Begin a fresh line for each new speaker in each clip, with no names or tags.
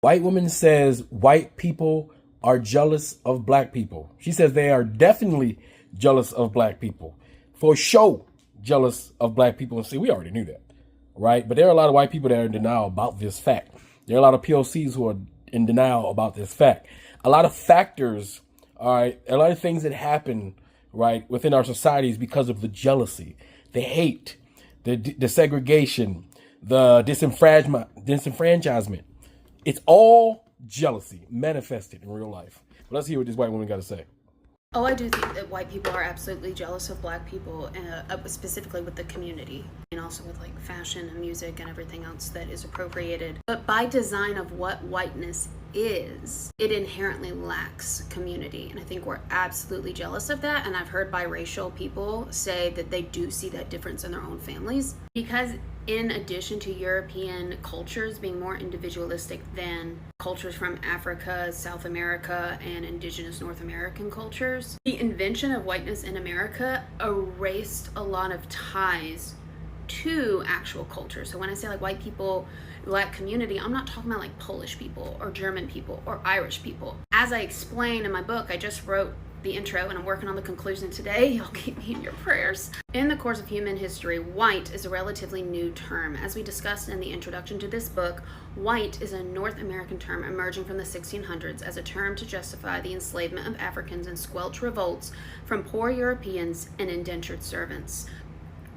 White woman says white people are jealous of black people. She says they are definitely jealous of black people. For sure, jealous of black people. And see, we already knew that, right? But there are a lot of white people that are in denial about this fact. There are a lot of POCs who are in denial about this fact. A lot of factors, all right, a lot of things that happen, right, within our societies because of the jealousy, the hate, the segregation, the disenfranchisement. It's all jealousy manifested in real life. But let's hear what this white woman got to say.
Oh, I do think that white people are absolutely jealous of black people, specifically with the community, and also with like fashion and music and everything else that is appropriated. But by design of what whiteness is, it inherently lacks community. And I think we're absolutely jealous of that. And I've heard biracial people say that they do see that difference in their own families. Because in addition to European cultures being more individualistic than cultures from Africa, South America, and indigenous North American cultures, the invention of whiteness in America erased a lot of ties to actual culture. So when I say like white people, black community, I'm not talking about like Polish people or German people or Irish people. As I explain in my book, I just wrote the intro and I'm working on the conclusion today. Y'all keep me in your prayers. In the course of human history, white is a relatively new term. As we discussed in the introduction to this book, white is a North American term emerging from the 1600s as a term to justify the enslavement of Africans and squelch revolts from poor Europeans and indentured servants.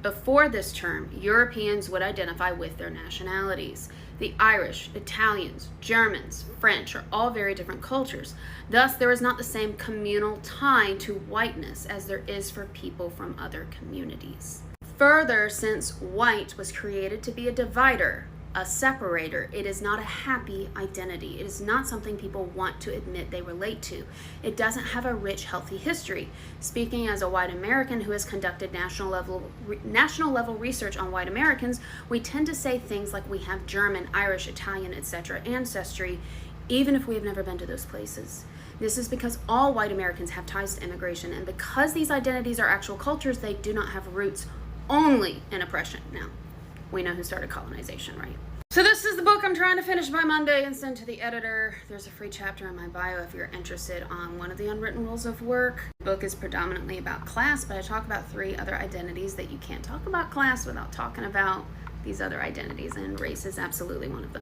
Before this term, Europeans would identify with their nationalities. The Irish, Italians, Germans, French are all very different cultures. Thus, there is not the same communal tie to whiteness as there is for people from other communities. Further, since white was created to be a divider, a separator, it is not a happy identity. It is not something people want to admit they relate to. It doesn't have a rich, healthy history. Speaking as a white American who has conducted national level research on white Americans, we tend to say things like we have German, Irish, Italian, etc. ancestry, even if we have never been to those places. This is because all white Americans have ties to immigration, and because these identities are actual cultures, they do not have roots only in oppression. Now, we know who started colonization, right? So this is the book I'm trying to finish by Monday and send to the editor. There's a free chapter in my bio if you're interested on one of the unwritten rules of work. The book is predominantly about class, but I talk about 3 other identities that you can't talk about class without talking about these other identities, and race is absolutely one of them.